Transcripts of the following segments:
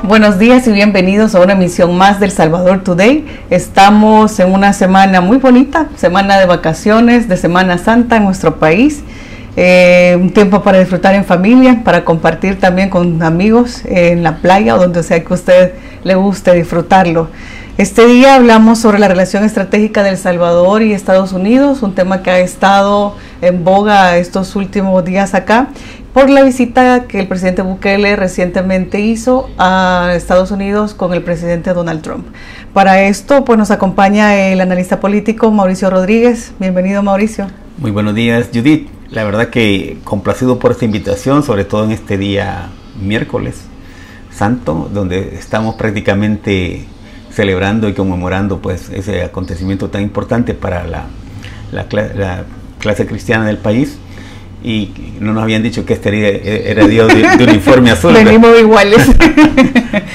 Buenos días y bienvenidos a una emisión más del Salvador Today. Estamos en una semana muy bonita, semana de vacaciones, de Semana Santa en nuestro país. Un tiempo para disfrutar en familia, para compartir también con amigos en la playa o donde sea que a usted le guste disfrutarlo. Este día hablamos sobre la relación estratégica de El Salvador y Estados Unidos, un tema que ha estado en boga estos últimos días acá, por la visita que el presidente Bukele recientemente hizo a Estados Unidos con el presidente Donald Trump. Para esto, pues nos acompaña el analista político Mauricio Rodríguez. Bienvenido, Mauricio. Muy buenos días, Judith. La verdad que complacido por esta invitación, sobre todo en este día miércoles santo, donde estamos prácticamente celebrando y conmemorando pues ese acontecimiento tan importante para la clase cristiana del país. Y no nos habían dicho que este día era día de uniforme azul. Venimos iguales.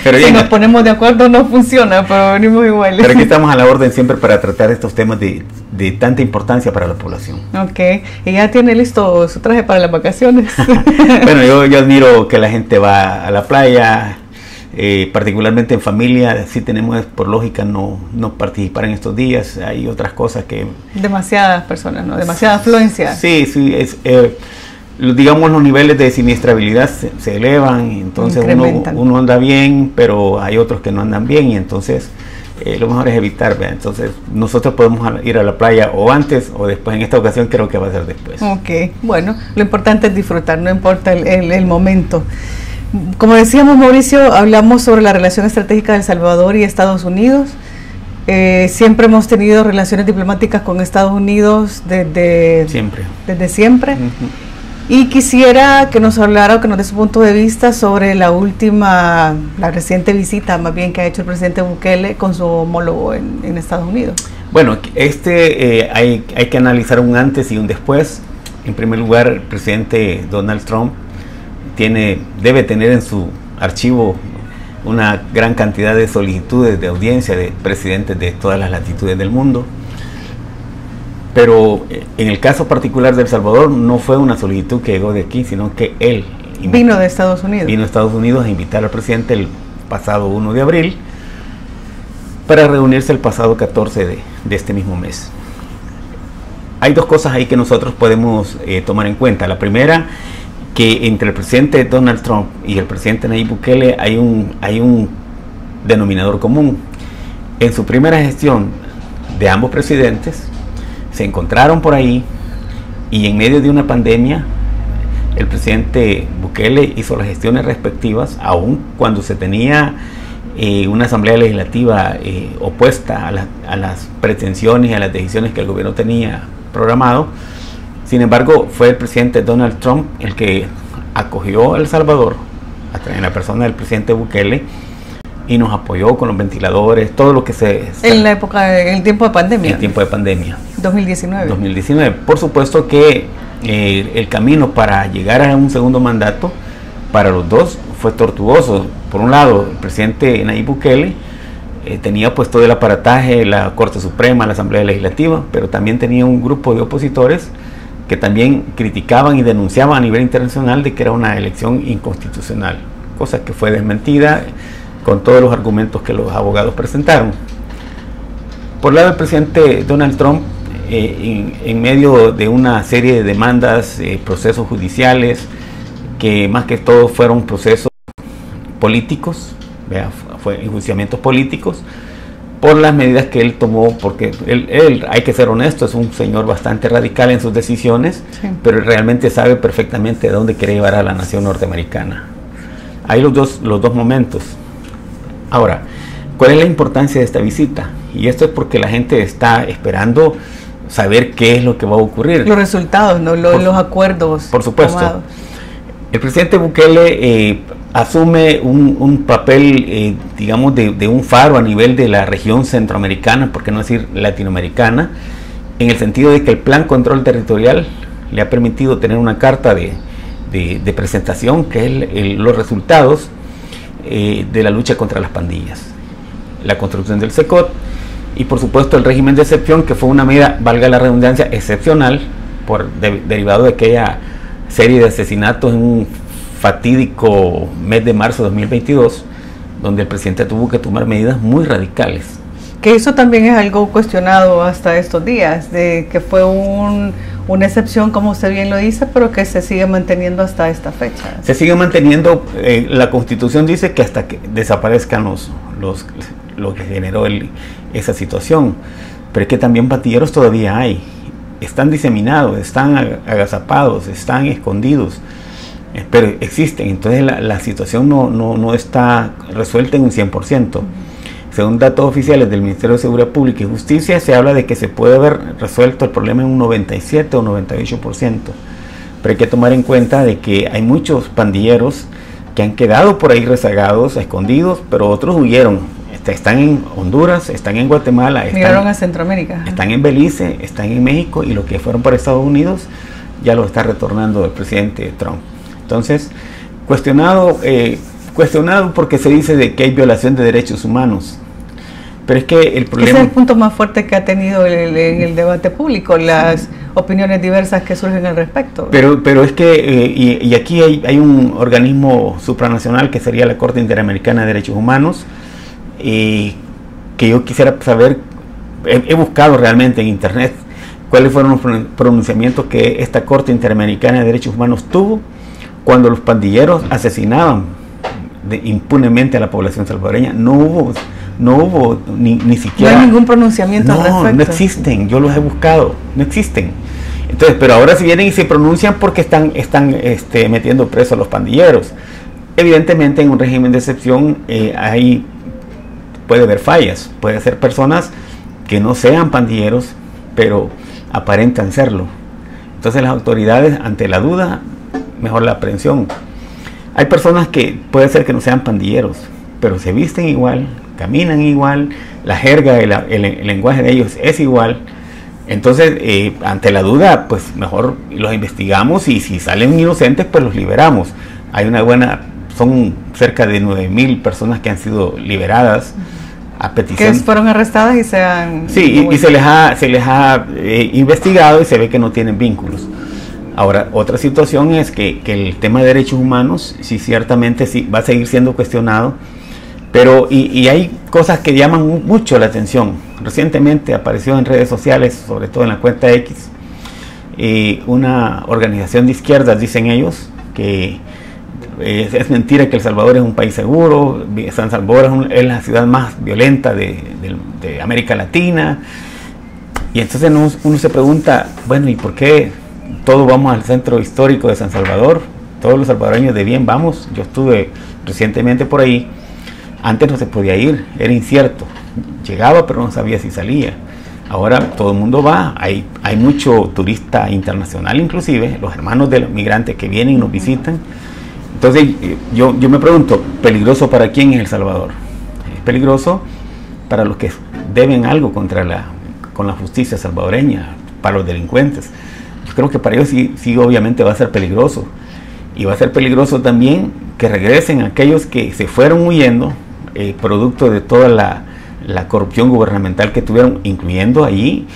Pero si nos ponemos de acuerdo no funciona, pero venimos iguales. Pero aquí estamos a la orden siempre para tratar estos temas de tanta importancia para la población. Ok, y ya tiene listo su traje para las vacaciones. Bueno, yo admiro que la gente va a la playa, particularmente en familia. Sí tenemos por lógica no participar en estos días. Hay otras cosas que... Demasiadas personas, ¿no? Demasiada afluencia. Sí, digamos los niveles de siniestrabilidad se elevan, entonces uno anda bien, pero hay otros que no andan bien, y entonces lo mejor es evitar, ¿verdad? Entonces nosotros podemos ir a la playa o antes o después. En esta ocasión creo que va a ser después. Ok, bueno, lo importante es disfrutar, no importa el momento. Como decíamos, Mauricio, hablamos sobre la relación estratégica de El Salvador y Estados Unidos. Siempre hemos tenido relaciones diplomáticas con Estados Unidos desde siempre. Y quisiera que nos hablara o que nos dé su punto de vista sobre la reciente visita, más bien, que ha hecho el presidente Bukele con su homólogo en Estados Unidos. Bueno, hay que analizar un antes y un después. En primer lugar, el presidente Donald Trump debe tener en su archivo una gran cantidad de solicitudes de audiencia de presidentes de todas las latitudes del mundo. Pero en el caso particular de El Salvador no fue una solicitud que llegó de aquí, sino que él vino de Estados Unidos. Vino a Estados Unidos a invitar al presidente el pasado 1 de abril para reunirse el pasado 14 de este mismo mes. Hay dos cosas ahí que nosotros podemos tomar en cuenta. La primera, que entre el presidente Donald Trump y el presidente Nayib Bukele hay un denominador común. En su primera gestión de ambos presidentes se encontraron por ahí, y en medio de una pandemia el presidente Bukele hizo las gestiones respectivas, aun cuando se tenía una asamblea legislativa opuesta a las pretensiones y a las decisiones que el gobierno tenía programado. Sin embargo, fue el presidente Donald Trump el que acogió a El Salvador en la persona del presidente Bukele y nos apoyó con los ventiladores, todo lo que en el tiempo de pandemia. En el tiempo de pandemia. 2019. Por supuesto que el camino para llegar a un segundo mandato para los dos fue tortuoso. Por un lado, el presidente Nayib Bukele tenía pues todo el aparataje, la Corte Suprema, la Asamblea Legislativa, pero también tenía un grupo de opositores que también criticaban y denunciaban a nivel internacional de que era una elección inconstitucional, cosa que fue desmentida con todos los argumentos que los abogados presentaron. Por el lado del presidente Donald Trump, en medio de una serie de demandas, procesos judiciales, que más que todo fueron procesos políticos, fue enjuiciamientos políticos, por las medidas que él tomó, porque él, hay que ser honesto, es un señor bastante radical en sus decisiones, sí, pero realmente sabe perfectamente de dónde quiere llevar a la nación norteamericana. Hay los dos momentos. Ahora, ¿cuál es la importancia de esta visita? Y esto es porque la gente está esperando saber qué es lo que va a ocurrir. Los resultados, ¿no? Los acuerdos. Por supuesto. Tomados. El presidente Bukele asume un papel, digamos, de un faro a nivel de la región centroamericana, por qué no decir latinoamericana, en el sentido de que el Plan Control Territorial le ha permitido tener una carta de presentación, que es los resultados de la lucha contra las pandillas, la construcción del SECOT y por supuesto el régimen de excepción, que fue una medida, valga la redundancia, excepcional, derivado de aquella serie de asesinatos en un fatídico mes de marzo de 2022, donde el presidente tuvo que tomar medidas muy radicales. Que eso también es algo cuestionado hasta estos días, de que fue una excepción, como usted bien lo dice, pero que se sigue manteniendo hasta esta fecha. Se sigue manteniendo, la Constitución dice que hasta que desaparezcan lo que generó esa situación, pero es que también pandilleros todavía hay, están diseminados, están agazapados, están escondidos, pero existen. Entonces la situación no está resuelta en un 100%. Según datos oficiales del Ministerio de Seguridad Pública y Justicia, se habla de que se puede haber resuelto el problema en un 97 o 98%. Pero hay que tomar en cuenta de que hay muchos pandilleros que han quedado por ahí rezagados, escondidos, pero otros huyeron. Están en Honduras, están en Guatemala, migraron a Centroamérica, están en Belice, están en México, y los que fueron para Estados Unidos ya lo está retornando el presidente Trump. Entonces, cuestionado porque se dice de que hay violación de derechos humanos. Pero es que el problema... Ese es el punto más fuerte que ha tenido en el debate público, las opiniones diversas que surgen al respecto. Pero es que, y aquí hay un organismo supranacional que sería la Corte Interamericana de Derechos Humanos, que yo quisiera saber, he buscado realmente en internet cuáles fueron los pronunciamientos que esta Corte Interamericana de Derechos Humanos tuvo cuando los pandilleros asesinaban impunemente a la población salvadoreña. No hubo ni siquiera... No hay ningún pronunciamiento al respecto. No existen, yo los he buscado, no existen. Entonces, pero ahora si vienen y se pronuncian porque están metiendo presos a los pandilleros. Evidentemente en un régimen de excepción puede haber fallas, puede ser personas que no sean pandilleros, pero aparentan serlo. Entonces las autoridades, ante la duda, mejor la aprehensión. Hay personas que puede ser que no sean pandilleros, pero se visten igual, caminan igual, la jerga, el lenguaje de ellos es igual. Entonces, ante la duda, pues mejor los investigamos, y si salen inocentes, pues los liberamos. Hay son cerca de 9,000 personas que han sido liberadas a petición. Que fueron arrestadas y se han... Sí, y se les ha investigado, y se ve que no tienen vínculos. Ahora, otra situación es que el tema de derechos humanos, sí, ciertamente sí, va a seguir siendo cuestionado, pero y hay cosas que llaman mucho la atención. Recientemente apareció en redes sociales, sobre todo en la cuenta X, una organización de izquierdas, dicen ellos, que es mentira que El Salvador es un país seguro, San Salvador es la ciudad más violenta de América Latina. Y entonces uno se pregunta, bueno, ¿y por qué todos vamos al centro histórico de San Salvador? Todos los salvadoreños de bien vamos. Yo estuve recientemente por ahí. Antes no se podía ir, era incierto. Llegaba pero no sabía si salía. Ahora todo el mundo va, hay mucho turista internacional, inclusive los hermanos de los migrantes que vienen y nos visitan. Entonces yo me pregunto, ¿peligroso para quién es El Salvador? Es peligroso para los que deben algo con la justicia salvadoreña, para los delincuentes. Yo creo que para ellos sí obviamente va a ser peligroso. Y va a ser peligroso también que regresen aquellos que se fueron huyendo, producto de toda la corrupción gubernamental que tuvieron, incluyendo allí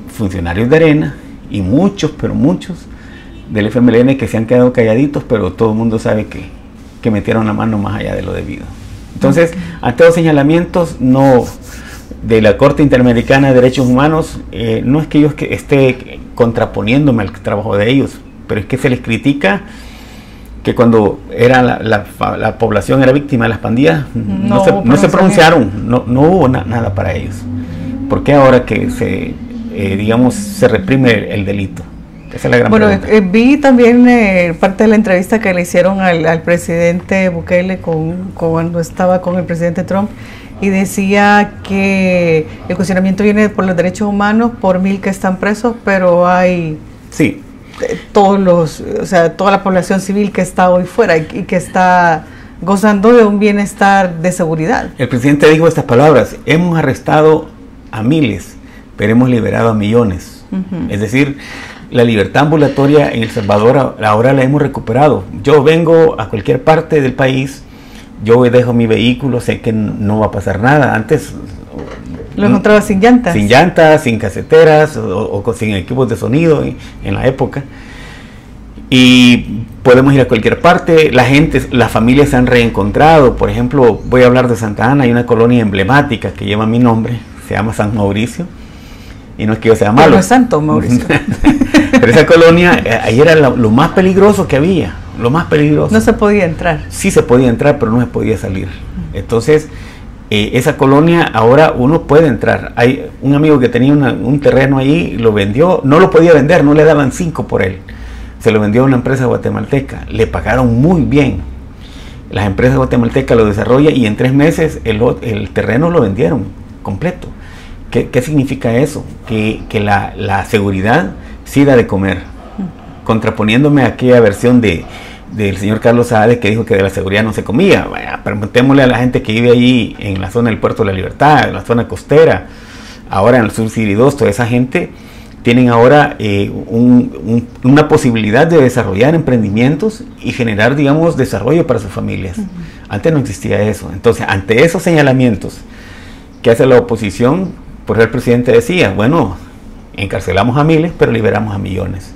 funcionarios de Arena y muchos del FMLN que se han quedado calladitos, pero todo el mundo sabe que metieron la mano más allá de lo debido. Entonces, ante los señalamientos de la Corte Interamericana de Derechos Humanos, no es que yo esté contraponiéndome al trabajo de ellos, pero es que se les critica que cuando la población era víctima de las pandillas, no se pronunciaron, no hubo nada para ellos. ¿Por qué ahora que se reprime el delito? Esa es la gran pregunta. Vi también parte de la entrevista que le hicieron al presidente Bukele cuando estaba con el presidente Trump, y decía que el cuestionamiento viene por los derechos humanos, por 1,000 que están presos, pero hay... Sí. toda la población civil que está hoy fuera y que está gozando de un bienestar de seguridad. El presidente dijo estas palabras: hemos arrestado a miles, pero hemos liberado a millones. Es decir, la libertad ambulatoria en El Salvador ahora la hemos recuperado. Yo vengo a cualquier parte del país, yo dejo mi vehículo, sé que no va a pasar nada. Antes lo encontraba sin llantas. Sin llantas, sin caseteras o sin equipos de sonido en la época. y podemos ir a cualquier parte. La gente, las familias se han reencontrado. Por ejemplo, voy a hablar de Santa Ana. Hay una colonia emblemática que lleva mi nombre, se llama San Mauricio, y no es que yo sea malo. Pero no es Santo Mauricio. Pero esa colonia, ahí era lo más peligroso que había, lo más peligroso. No se podía entrar. Sí se podía entrar, pero no se podía salir. Entonces, esa colonia ahora uno puede entrar. Hay un amigo que tenía un terreno ahí, lo vendió, no lo podía vender, no le daban 5 por él. Se lo vendió a una empresa guatemalteca, le pagaron muy bien. Las empresas guatemaltecas lo desarrollan y en 3 meses el terreno lo vendieron completo. ¿Qué significa eso? Que la seguridad sí da de comer. Contraponiéndome a aquella versión del señor Carlos Saade que dijo que de la seguridad no se comía. Vaya, preguntémosle a la gente que vive ahí en la zona del Puerto de la Libertad, en la zona costera, ahora en el sur Siri 2, toda esa gente tienen ahora una posibilidad de desarrollar emprendimientos y generar, digamos, desarrollo para sus familias. Antes no existía eso. Entonces, ante esos señalamientos que hace la oposición, por el presidente decía, bueno, encarcelamos a miles, pero liberamos a millones.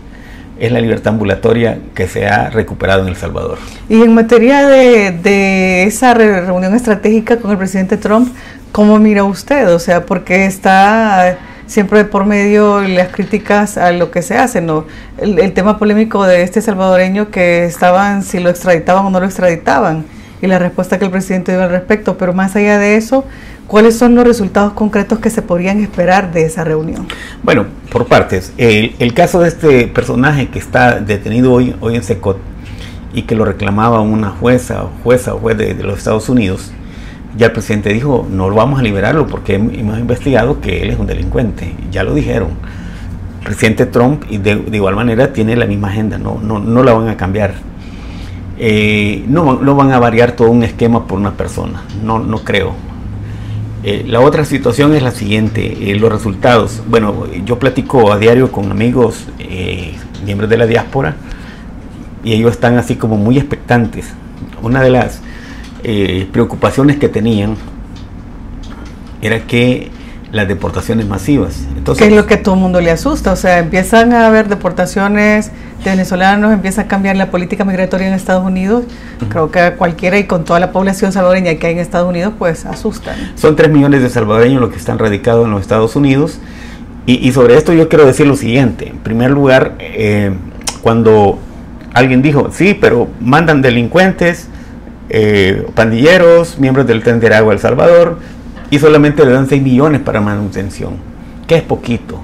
Es la libertad ambulatoria que se ha recuperado en El Salvador. Y en materia de esa reunión estratégica con el presidente Trump, ¿cómo mira usted? O sea, porque está siempre por medio las críticas a lo que se hace, ¿no? El tema polémico de este salvadoreño que estaban, si lo extraditaban o no lo extraditaban, y la respuesta que el presidente dio al respecto. Pero más allá de eso, ¿cuáles son los resultados concretos que se podrían esperar de esa reunión? Bueno, por partes. El caso de este personaje que está detenido hoy en Secot y que lo reclamaba una juez de los Estados Unidos, ya el presidente dijo, no vamos a liberarlo porque hemos investigado que él es un delincuente. Ya lo dijeron. El presidente Trump, y de igual manera, tiene la misma agenda, no la van a cambiar. No van a variar todo un esquema por una persona, no creo. La otra situación es la siguiente, los resultados. Bueno, yo platico a diario con amigos, miembros de la diáspora, y ellos están así como muy expectantes. Una de las preocupaciones que tenían era que las deportaciones masivas. Entonces, ¿qué es lo que a todo el mundo le asusta? O sea, empiezan a haber deportaciones de venezolanos, empieza a cambiar la política migratoria en Estados Unidos. Creo que a cualquiera y con toda la población salvadoreña que hay en Estados Unidos, pues asustan. Son 3 millones de salvadoreños los que están radicados en los Estados Unidos. Y sobre esto yo quiero decir lo siguiente. En primer lugar, cuando alguien dijo, sí, pero mandan delincuentes, pandilleros, miembros del Tren de Aragua El Salvador, y solamente le dan 6 millones para manutención, que es poquito,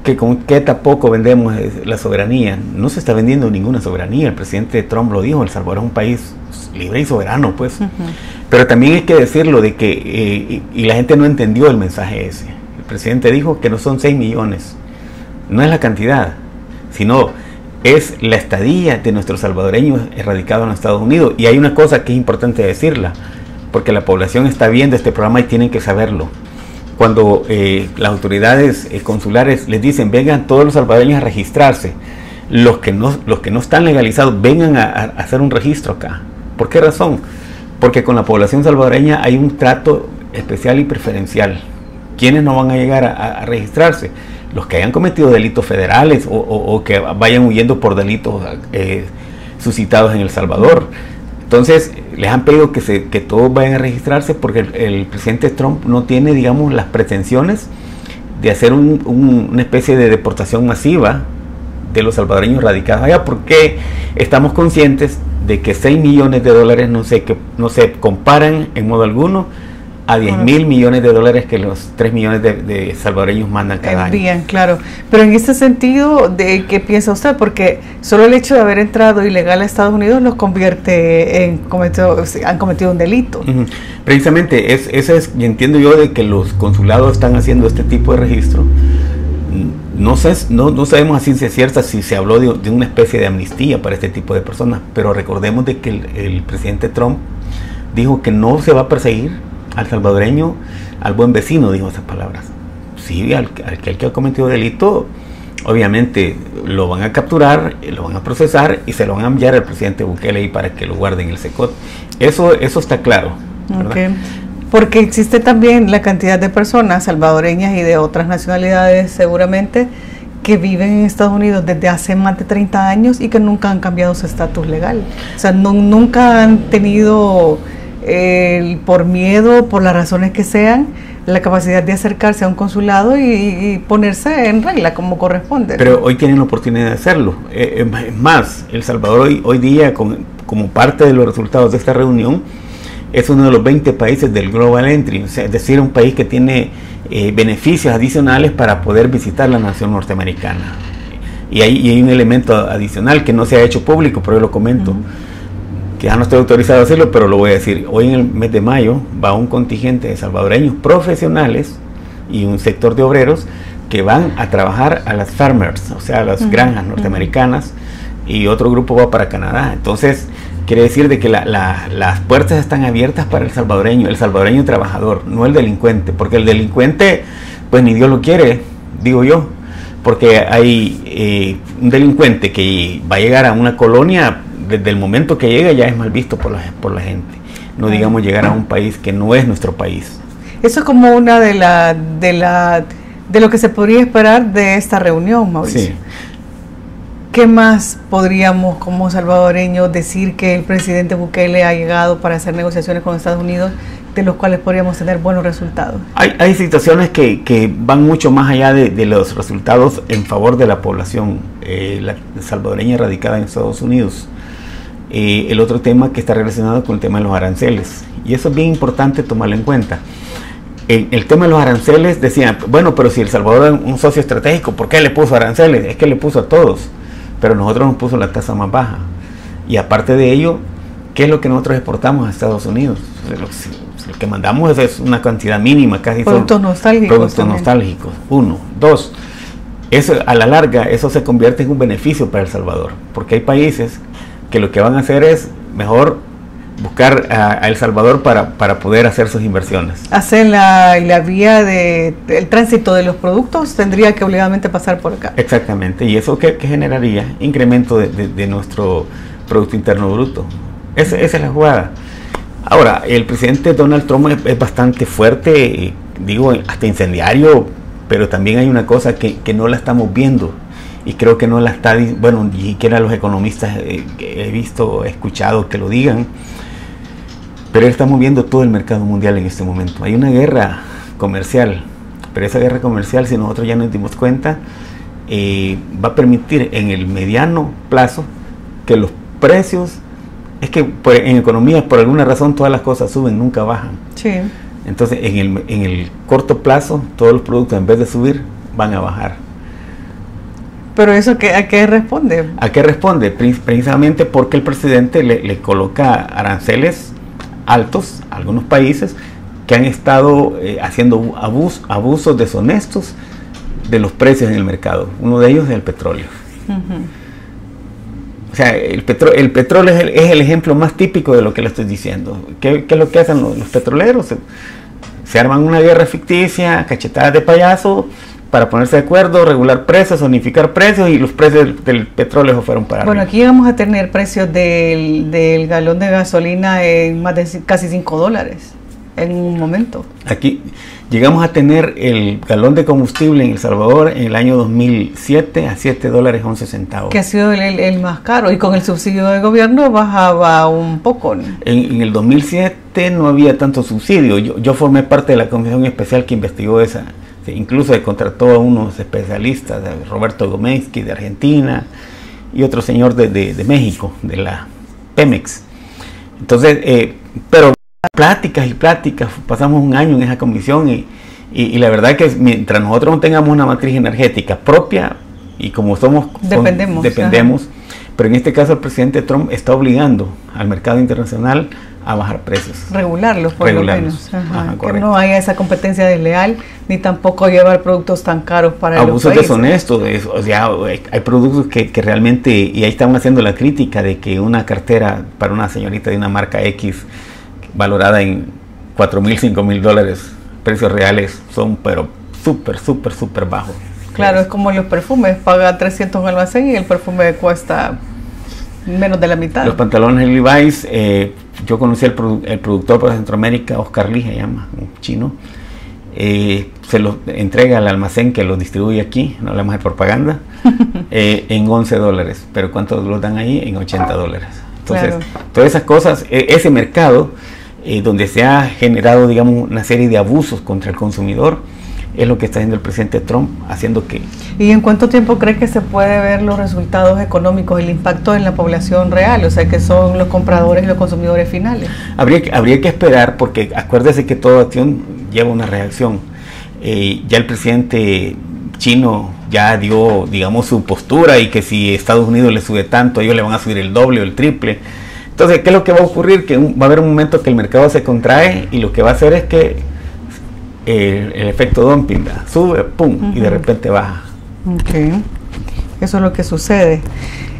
que con qué tampoco vendemos la soberanía. No se está vendiendo ninguna soberanía. El presidente Trump lo dijo, El Salvador es un país libre y soberano, pues. Pero también hay que decirlo de que, y la gente no entendió el mensaje ese. El presidente dijo que no son 6 millones, no es la cantidad, sino es la estadía de nuestros salvadoreños erradicados en los Estados Unidos. Y hay una cosa que es importante decirla, porque la población está viendo este programa y tienen que saberlo. Cuando las autoridades consulares les dicen, vengan todos los salvadoreños a registrarse, los que no están legalizados, vengan a hacer un registro acá. ¿Por qué razón? Porque con la población salvadoreña hay un trato especial y preferencial. ¿Quiénes no van a llegar a registrarse? Los que hayan cometido delitos federales o que vayan huyendo por delitos suscitados en El Salvador. Entonces, les han pedido que todos vayan a registrarse porque el presidente Trump no tiene, digamos, las pretensiones de hacer una especie de deportación masiva de los salvadoreños radicados allá, porque estamos conscientes de que 6 millones de dólares no se comparan en modo alguno a 10.000 millones de dólares que los 3 millones de salvadoreños mandan cada año. Bien, claro. Pero en este sentido, ¿de qué piensa usted? Porque solo el hecho de haber entrado ilegal a Estados Unidos los convierte en han cometido un delito. Precisamente, y entiendo yo de que los consulados están haciendo este tipo de registro. No sabemos a ciencia cierta si se habló de una especie de amnistía para este tipo de personas, pero recordemos de que el presidente Trump dijo que no se va a perseguir al salvadoreño, al buen vecino, dijo esas palabras. Sí, al que ha cometido delito, obviamente lo van a capturar, lo van a procesar y se lo van a enviar al presidente Bukele ahí para que lo guarde en el Secot. Eso está claro, ¿verdad? Okay. Porque existe también la cantidad de personas salvadoreñas y de otras nacionalidades seguramente que viven en Estados Unidos desde hace más de 30 años y que nunca han cambiado su estatus legal. O sea, nunca han tenido, por miedo, por las razones que sean, la capacidad de acercarse a un consulado y ponerse en regla como corresponde. Pero hoy tienen la oportunidad de hacerlo. Es más, El Salvador hoy día, como parte de los resultados de esta reunión, es uno de los 20 países del Global Entry, o sea, es decir, un país que tiene beneficios adicionales para poder visitar la nación norteamericana. Y hay un elemento adicional que no se ha hecho público, pero yo lo comento, que ya no estoy autorizado a hacerlo, pero lo voy a decir. Hoy en el mes de mayo va un contingente de salvadoreños profesionales y un sector de obreros que van a trabajar a las farmers, o sea, a las granjas norteamericanas, y otro grupo va para Canadá. Entonces, quiere decir de que las puertas están abiertas para el salvadoreño trabajador, no el delincuente, porque el delincuente, pues ni Dios lo quiere, digo yo, porque hay un delincuente que va a llegar a una colonia, desde el momento que llega ya es mal visto por la gente, no digamos llegar a un país que no es nuestro país. Eso es como una de lo que se podría esperar de esta reunión, Mauricio. Sí. ¿Qué más podríamos como salvadoreños decir que el presidente Bukele ha llegado para hacer negociaciones con Estados Unidos, de los cuales podríamos tener buenos resultados? Hay situaciones que van mucho más allá de los resultados en favor de la población la salvadoreña radicada en Estados Unidos. El otro tema que está relacionado con el tema de los aranceles, y eso es bien importante tomarlo en cuenta. El tema de los aranceles, decían, bueno, pero si El Salvador es un socio estratégico, ¿por qué le puso aranceles? Es que le puso a todos, pero nosotros nos puso la tasa más baja. Y aparte de ello, ¿qué es lo que nosotros exportamos a Estados Unidos? Lo que mandamos es una cantidad mínima, casi productos nostálgicos. Productos nostálgicos. 1, 2. Eso, a la larga, eso se convierte en un beneficio para El Salvador, porque hay países que lo que van a hacer es mejor buscar a El Salvador para poder hacer sus inversiones. Hacer la vía el tránsito de los productos tendría que obligadamente pasar por acá. Exactamente, y eso ¿qué generaría? Incremento de nuestro Producto Interno Bruto. Esa es la jugada. Ahora, el presidente Donald Trump es bastante fuerte, digo, hasta incendiario, pero también hay una cosa que no la estamos viendo. Y creo que no la está, bueno, ni siquiera los economistas que he visto, he escuchado que lo digan, pero él está moviendo todo el mercado mundial en este momento. Hay una guerra comercial, pero esa guerra comercial, si nosotros ya nos dimos cuenta, va a permitir en el mediano plazo que los precios, es que en economía por alguna razón todas las cosas suben, nunca bajan. Sí. Entonces en el corto plazo todos los productos en vez de subir van a bajar. ¿Pero eso a qué responde? ¿A qué responde? Precisamente porque el presidente le coloca aranceles altos a algunos países que han estado haciendo abusos deshonestos de los precios en el mercado. Uno de ellos es el petróleo. O sea, el petróleo es el ejemplo más típico de lo que le estoy diciendo. ¿Qué es lo que hacen los petroleros? Se arman una guerra ficticia, cachetadas de payaso, para ponerse de acuerdo, regular precios, unificar precios, y los precios del petróleo fueron para arriba. Bueno, aquí vamos a tener precios del galón de gasolina en más de casi $5 en un momento. Aquí llegamos a tener el galón de combustible en El Salvador en el año 2007 a $7.11. Que ha sido el más caro, y con el subsidio del gobierno bajaba un poco, ¿no? En el 2007 no había tanto subsidio. Yo formé parte de la comisión especial que investigó esa. Incluso se contrató a unos especialistas, Roberto Gomensky de Argentina y otro señor de México, de la Pemex. Entonces, pero pláticas y pláticas, pasamos un año en esa comisión y la verdad que mientras nosotros no tengamos una matriz energética propia, y como dependemos, pero en este caso el presidente Trump está obligando al mercado internacional a bajar precios. Regularlos, por lo menos. Que no haya esa competencia desleal, ni tampoco llevar productos tan caros para los países. Abusos deshonestos, o sea, hay productos que realmente, y ahí estamos haciendo la crítica de que una cartera para una señorita de una marca X, valorada en $4,000, $5,000, precios reales son, pero súper bajos. Claro, es como los perfumes, paga 300 en almacén y el perfume cuesta menos de la mitad. Los pantalones Levi's, yo conocí el productor para Centroamérica, Oscar Lee se llama, un chino, se los entrega al almacén que los distribuye aquí, no hablamos de propaganda, en $11, pero ¿cuántos los dan ahí? En $80. Entonces, claro, todas esas cosas, ese mercado donde se ha generado, digamos, una serie de abusos contra el consumidor, es lo que está haciendo el presidente Trump, haciendo que... ¿Y en cuánto tiempo cree que se puede ver los resultados económicos, el impacto en la población real, o sea, que son los compradores y los consumidores finales? Habría que esperar, porque acuérdese que toda acción lleva una reacción. Ya el presidente chino ya dio, digamos, su postura, y que si Estados Unidos le sube tanto, ellos le van a subir el doble o el triple. Entonces, ¿qué es lo que va a ocurrir? Que va a haber un momento que el mercado se contrae, y lo que va a hacer es que el efecto dumping, ¿verdad? Sube, pum, y de repente baja. Okay. Eso es lo que sucede.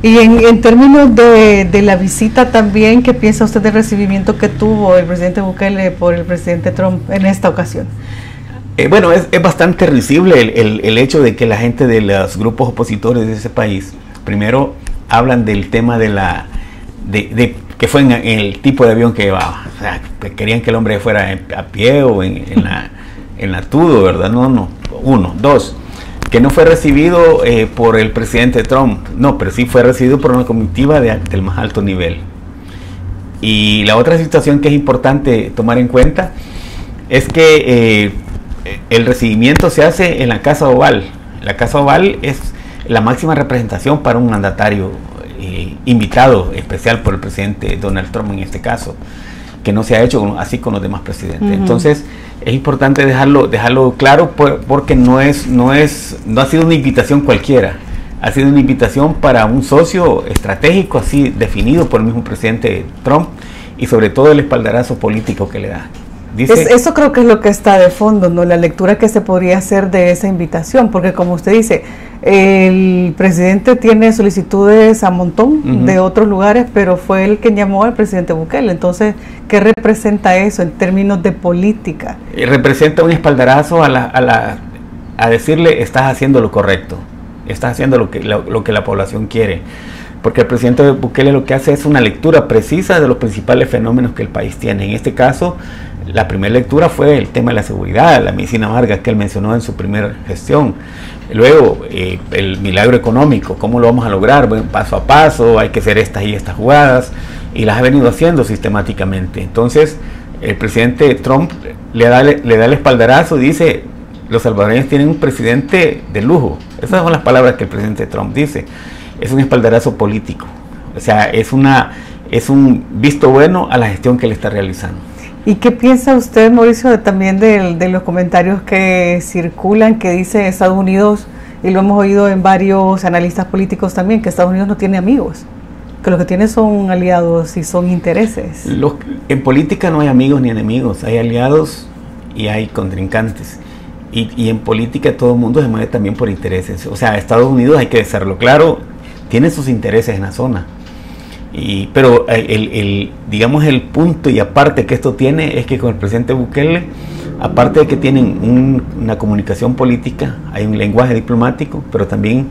Y en términos de la visita también, ¿qué piensa usted del recibimiento que tuvo el presidente Bukele por el presidente Trump en esta ocasión? Bueno, es bastante risible el hecho de que la gente de los grupos opositores de ese país, primero hablan del tema de que fue en el tipo de avión que llevaba. O sea, que querían que el hombre fuera a pie o en la Tudo, ¿verdad? No. Uno. Dos, que no fue recibido por el presidente Trump. No, pero sí fue recibido por una comitiva del más alto nivel. Y la otra situación que es importante tomar en cuenta es que el recibimiento se hace en la Casa Oval. La Casa Oval es la máxima representación para un mandatario invitado especial por el presidente Donald Trump en este caso, que no se ha hecho así con los demás presidentes. Entonces es importante dejarlo claro, porque no ha sido una invitación cualquiera, ha sido una invitación para un socio estratégico así definido por el mismo presidente Trump, y sobre todo el espaldarazo político que le da. Eso creo que es lo que está de fondo, ¿no? La lectura que se podría hacer de esa invitación, porque como usted dice, el presidente tiene solicitudes a montón de otros lugares, pero fue él quien llamó al presidente Bukele. Entonces, ¿qué representa eso en términos de política? Representa un espaldarazo a decirle: estás haciendo lo correcto, estás haciendo lo que la población quiere. Porque el presidente Bukele lo que hace es una lectura precisa de los principales fenómenos que el país tiene. En este caso, la primera lectura fue el tema de la seguridad, la medicina amarga que él mencionó en su primera gestión. Luego, el milagro económico, ¿cómo lo vamos a lograr? Bueno, paso a paso, hay que hacer estas y estas jugadas, y las ha venido haciendo sistemáticamente. Entonces, el presidente Trump le da el espaldarazo y dice: los salvadoreños tienen un presidente de lujo. Esas son las palabras que el presidente Trump dice. Es un espaldarazo político, o sea, es un visto bueno a la gestión que él está realizando. ¿Y qué piensa usted, Mauricio, también de los comentarios que circulan, que dice Estados Unidos, y lo hemos oído en varios analistas políticos también, que Estados Unidos no tiene amigos, que lo que tiene son aliados y son intereses? En política no hay amigos ni enemigos, hay aliados y hay contrincantes. Y en política todo el mundo se mueve también por intereses. O sea, Estados Unidos, hay que decirlo claro, tiene sus intereses en la zona. Pero digamos, el punto y aparte que esto tiene es que con el presidente Bukele, aparte de que tienen una comunicación política, hay un lenguaje diplomático, pero también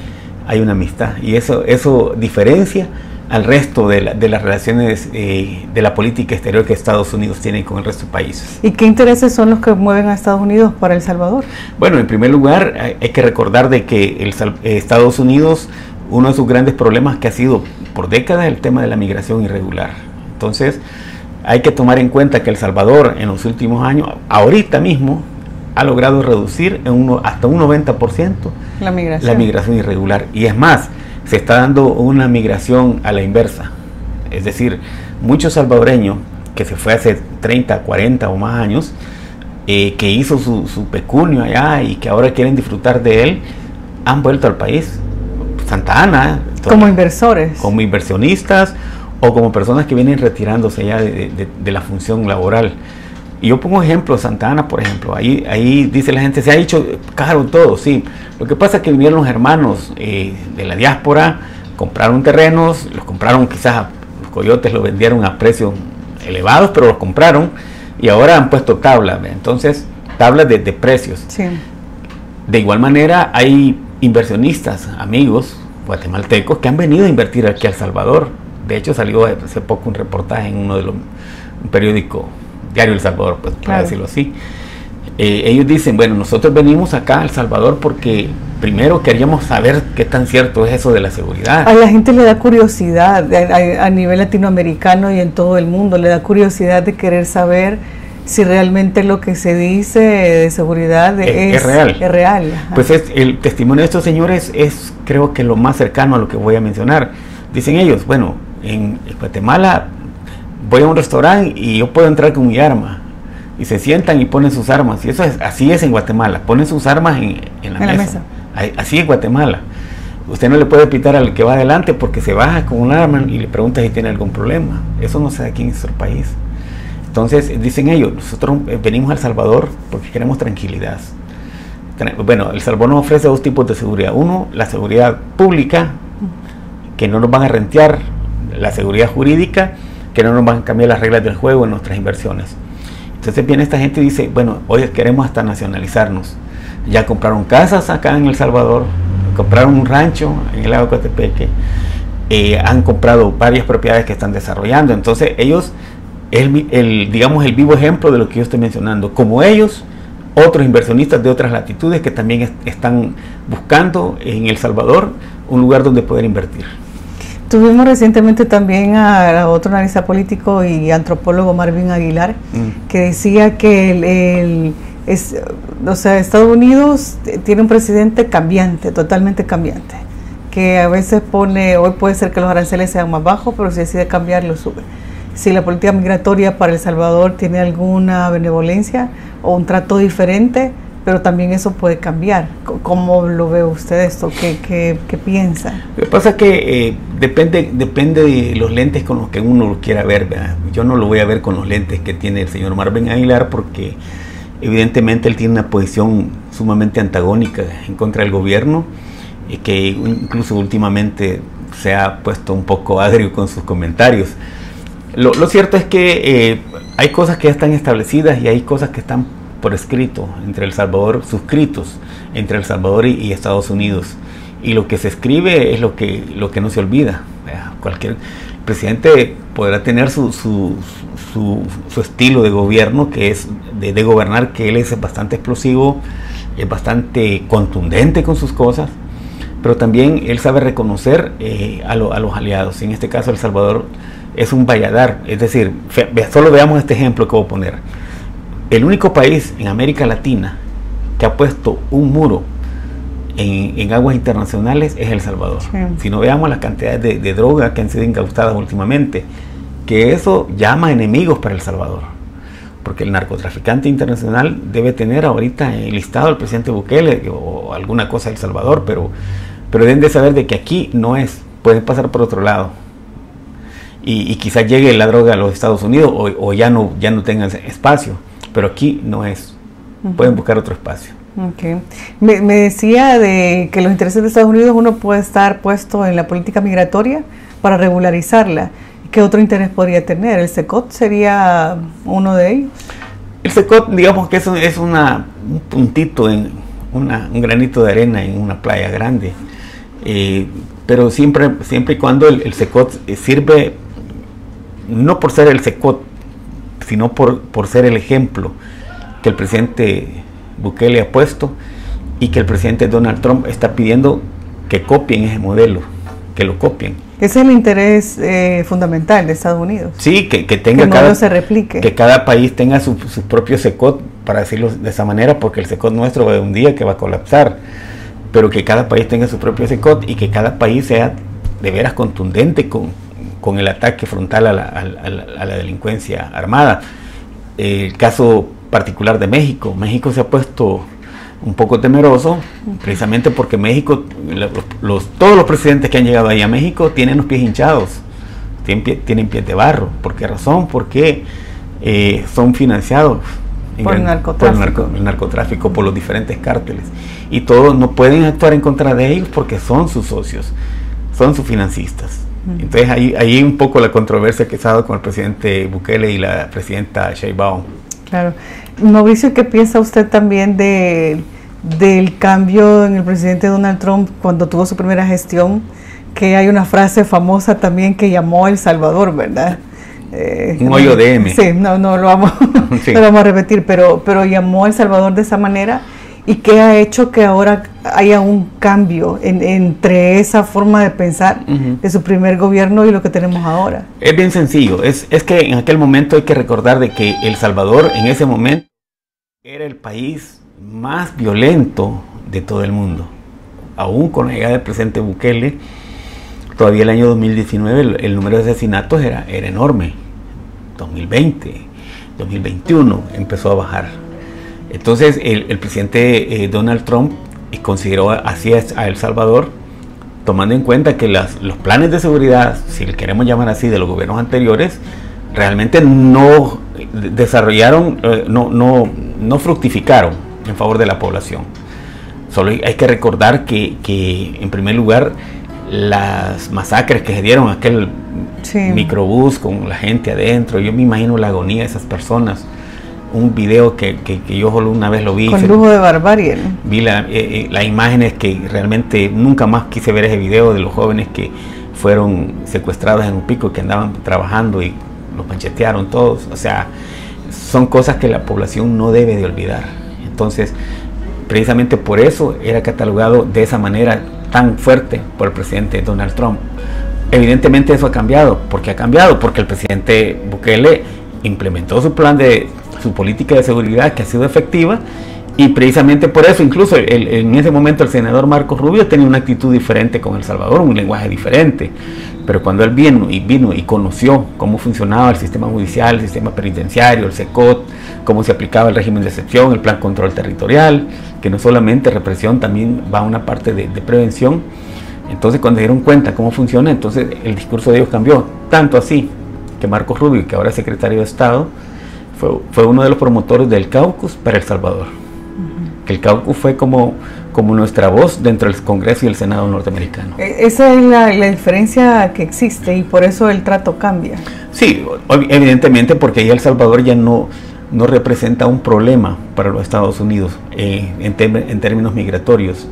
hay una amistad. Y eso diferencia al resto de las relaciones de la política exterior que Estados Unidos tiene con el resto de países. ¿Y qué intereses son los que mueven a Estados Unidos para El Salvador? Bueno, en primer lugar, hay que recordar de que Estados Unidos, uno de sus grandes problemas que ha sido por décadas el tema de la migración irregular. Entonces, hay que tomar en cuenta que El Salvador en los últimos años, ahorita mismo, ha logrado reducir hasta un 90% la migración irregular. Y es más, se está dando una migración a la inversa. Es decir, muchos salvadoreños que se fue hace 30, 40 o más años, que hizo su pecunio allá y que ahora quieren disfrutar de él, han vuelto al país. Santa Ana. Como inversores. Como inversionistas o como personas que vienen retirándose ya de la función laboral. Y yo pongo ejemplo, Santa Ana, por ejemplo, ahí dice la gente, se ha hecho caro todo, sí. Lo que pasa es que vinieron los hermanos de la diáspora, compraron terrenos, los compraron quizás, los coyotes los vendieron a precios elevados, pero los compraron y ahora han puesto tablas, entonces, tablas de precios. Sí. De igual manera, hay inversionistas, amigos guatemaltecos, que han venido a invertir aquí a El Salvador. De hecho, salió hace poco un reportaje en un periódico, Diario El Salvador, pues, para decirlo así. ellos dicen, bueno, nosotros venimos acá a El Salvador porque primero queríamos saber qué tan cierto es eso de la seguridad. A la gente le da curiosidad a nivel latinoamericano y en todo el mundo, le da curiosidad de querer saber si realmente lo que se dice de seguridad es real. Es real. Pues el testimonio de estos señores es, creo que lo más cercano a lo que voy a mencionar. Dicen ellos, bueno, en Guatemala voy a un restaurante y yo puedo entrar con mi arma. Y se sientan y ponen sus armas. Y eso es, así es en Guatemala. Ponen sus armas en la mesa. Así es Guatemala. Usted no le puede pitar al que va adelante porque se baja con un arma y le pregunta si tiene algún problema. Eso no se da aquí en nuestro país. Entonces, dicen ellos, nosotros venimos a El Salvador porque queremos tranquilidad. Bueno, El Salvador nos ofrece dos tipos de seguridad. Uno, la seguridad pública, que no nos van a rentear. La seguridad jurídica, que no nos van a cambiar las reglas del juego en nuestras inversiones. Entonces viene esta gente y dice, bueno, hoy queremos hasta nacionalizarnos. Ya compraron casas acá en El Salvador, compraron un rancho en el lago de Coatepeque, han comprado varias propiedades que están desarrollando. Entonces ellos, digamos, el vivo ejemplo de lo que yo estoy mencionando. Como ellos, otros inversionistas de otras latitudes que también están buscando en El Salvador un lugar donde poder invertir. Tuvimos recientemente también a otro analista político y antropólogo, Marvin Aguilar, que decía que Estados Unidos tiene un presidente cambiante, totalmente cambiante, que a veces hoy puede ser que los aranceles sean más bajos, pero si decide cambiar, lo sube. Si la política migratoria para El Salvador tiene alguna benevolencia o un trato diferente, pero también eso puede cambiar. ¿Cómo lo ve usted esto? ¿Qué piensa? Lo que pasa es que depende de los lentes con los que uno lo quiera ver, ¿verdad? Yo no lo voy a ver con los lentes que tiene el señor Marvin Aguilar, porque evidentemente él tiene una posición sumamente antagónica en contra del gobierno, y que incluso últimamente se ha puesto un poco agrio con sus comentarios. Lo cierto es que hay cosas que ya están establecidas y hay cosas que están por escrito entre El Salvador, suscritos entre El Salvador y Estados Unidos, y lo que se escribe es lo que no se olvida. Cualquier presidente podrá tener su estilo de gobierno, que es de gobernar, que él es bastante explosivo, es bastante contundente con sus cosas, pero también él sabe reconocer a los aliados. En este caso El Salvador es un valladar, es decir, solo veamos este ejemplo que voy a poner. El único país en América Latina que ha puesto un muro en aguas internacionales es El Salvador. Sí. Si no veamos las cantidades de droga que han sido incautadas últimamente, que eso llama enemigos para El Salvador, porque el narcotraficante internacional debe tener ahorita listado al presidente Bukele o alguna cosa de El Salvador, pero deben de saber de que aquí no es, pueden pasar por otro lado. Y quizás llegue la droga a los Estados Unidos o ya no tengan espacio, pero aquí no es. Pueden buscar otro espacio. Okay. Me decía de que los intereses de Estados Unidos, uno puede estar puesto en la política migratoria para regularizarla. ¿Qué otro interés podría tener? ¿El SECOT sería uno de ellos? El SECOT, digamos que es un puntito, un granito de arena en una playa grande. Pero siempre y cuando el SECOT sirve, no por ser el SECOT, sino por ser el ejemplo que el presidente Bukele ha puesto y que el presidente Donald Trump está pidiendo que copien ese modelo, que lo copien. Ese es el interés fundamental de Estados Unidos. Sí, que tenga que se replique. Que cada país tenga su propio SECOT, para decirlo de esa manera, porque el SECOT nuestro va a un día que va a colapsar, pero que cada país tenga su propio SECOT y que cada país sea de veras contundente con el ataque frontal a la delincuencia armada. El caso particular de México. México se ha puesto un poco temeroso, precisamente porque México, todos los presidentes que han llegado ahí a México tienen los pies hinchados, tienen pies de barro. ¿Por qué razón? Porque son financiados por el narcotráfico, por los diferentes cárteles, y todos no pueden actuar en contra de ellos porque son sus socios, son sus financistas. Entonces ahí un poco la controversia que se ha dado con el presidente Bukele y la presidenta Sheinbaum. Claro. Mauricio, ¿qué piensa usted también del cambio en el presidente Donald Trump cuando tuvo su primera gestión? Que hay una frase famosa también que llamó a El Salvador, ¿verdad? un hoyo de M. Sí, no lo vamos, sí. No lo vamos a repetir, pero llamó a El Salvador de esa manera. ¿Y qué ha hecho que ahora haya un cambio entre esa forma de pensar de su primer gobierno y lo que tenemos ahora? Es bien sencillo, es que en aquel momento hay que recordar de que El Salvador en ese momento era el país más violento de todo el mundo. Aún con la llegada del presidente Bukele, todavía el año 2019 el número de asesinatos era enorme. 2020, 2021 empezó a bajar. Entonces el presidente Donald Trump consideró así a El Salvador, tomando en cuenta que los planes de seguridad, si le queremos llamar así, de los gobiernos anteriores, realmente no desarrollaron, no fructificaron en favor de la población. Solo hay que recordar que en primer lugar las masacres que se dieron, aquel microbús con la gente adentro, yo me imagino la agonía de esas personas. Un video que yo solo una vez lo vi. Con lujo de barbarie, ¿no? Vi las imágenes que realmente nunca más quise ver ese video de los jóvenes que fueron secuestrados en un pico, que andaban trabajando y los manchetearon todos. O sea, son cosas que la población no debe de olvidar. Entonces, precisamente por eso era catalogado de esa manera tan fuerte por el presidente Donald Trump. Evidentemente eso ha cambiado. ¿Por qué ha cambiado? Porque el presidente Bukele implementó su plan su política de seguridad, que ha sido efectiva, y precisamente por eso incluso en ese momento el senador Marcos Rubio tenía una actitud diferente con El Salvador, un lenguaje diferente, pero cuando él vino y conoció cómo funcionaba el sistema judicial, el sistema penitenciario, el SECOT, cómo se aplicaba el régimen de excepción, el plan control territorial, que no solamente represión, también va a una parte de prevención. Entonces cuando se dieron cuenta cómo funciona, entonces el discurso de ellos cambió, tanto así que Marcos Rubio, que ahora es secretario de Estado, fue uno de los promotores del caucus para El Salvador. Que el caucus fue como nuestra voz dentro del Congreso y el Senado norteamericano. Esa es la diferencia que existe, y por eso el trato cambia. Sí, evidentemente, porque ya El Salvador ya no representa un problema para los Estados Unidos en términos migratorios.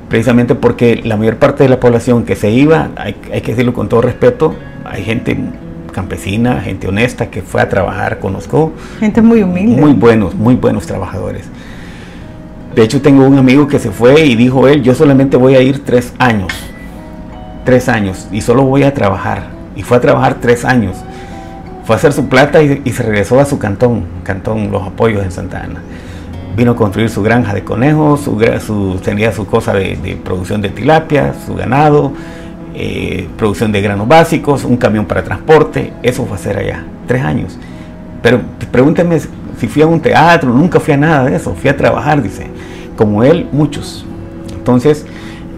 Precisamente porque la mayor parte de la población que se iba, hay que decirlo con todo respeto, hay gente campesina, gente honesta que fue a trabajar, conozco gente muy humilde, muy buenos trabajadores. De hecho tengo un amigo que se fue y dijo él: yo solamente voy a ir 3 años y solo voy a trabajar, y fue a trabajar 3 años, fue a hacer su plata y se regresó a su cantón Los Apoyos en Santa Ana. Vino a construir su granja de conejos, tenía su cosa de producción de tilapia, su ganado, producción de granos básicos, un camión para transporte. Eso fue a hacer allá, 3 años. Pero pregúnteme si fui a un teatro, nunca fui a nada de eso, fui a trabajar, dice. Como él, muchos. Entonces,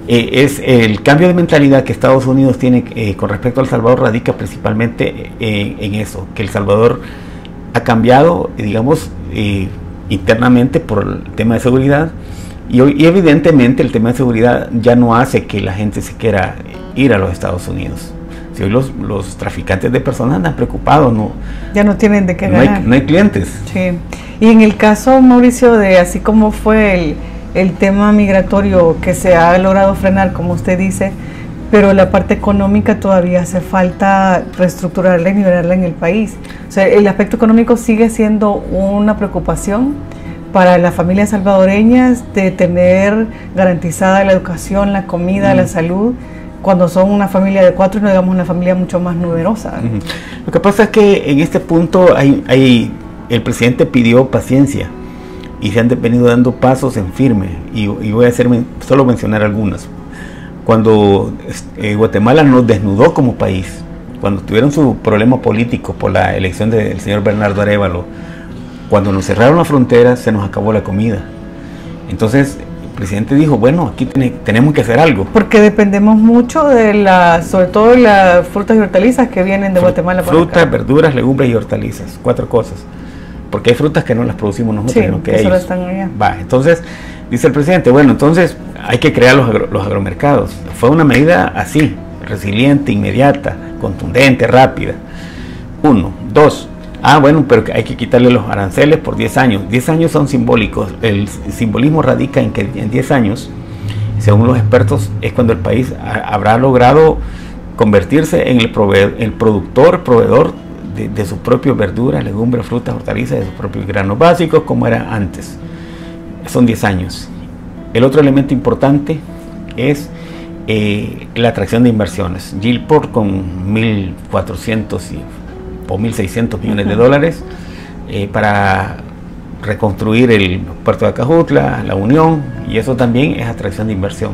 es el cambio de mentalidad que Estados Unidos tiene con respecto a El Salvador, radica principalmente en eso, que El Salvador ha cambiado, digamos, internamente por el tema de seguridad, y evidentemente el tema de seguridad ya no hace que la gente se quiera ir a los Estados Unidos. Si hoy los traficantes de personas andan preocupados, ya no tienen de qué ganar. No hay clientes. Sí. Y en el caso, Mauricio, de así como fue el tema migratorio, que se ha logrado frenar, como usted dice, pero la parte económica todavía hace falta reestructurarla y nivelarla en el país. O sea, el aspecto económico sigue siendo una preocupación para las familias salvadoreñas, de tener garantizada la educación, la comida, la salud, cuando son una familia de 4 y no digamos una familia mucho más numerosa. Lo que pasa es que en este punto el presidente pidió paciencia y se han venido dando pasos en firme, y voy a solo mencionar algunas. Cuando Guatemala nos desnudó como país, cuando tuvieron su problema político por la elección del señor Bernardo Arévalo, cuando nos cerraron la frontera, se nos acabó la comida. Entonces el presidente dijo: bueno, aquí tenemos que hacer algo. Porque dependemos mucho sobre todo de las frutas y hortalizas que vienen de Guatemala. Frutas, verduras, legumbres y hortalizas, 4 cosas. Porque hay frutas que no las producimos nosotros, sino que ellos. Están allá. Entonces dice el presidente: bueno, entonces hay que crear los agromercados. Fue una medida así, resiliente, inmediata, contundente, rápida. 1, 2. Bueno, pero hay que quitarle los aranceles por 10 años. 10 años son simbólicos. El simbolismo radica en que en 10 años, según los expertos, es cuando el país habrá logrado convertirse en el proveedor de sus propias verduras, legumbres, frutas, hortalizas, de sus propios granos básicos, como era antes. Son 10 años. El otro elemento importante es la atracción de inversiones. Gilport con 1.400 o 1.600 millones de dólares para reconstruir el puerto de Acajutla, la Unión, y eso también es atracción de inversión.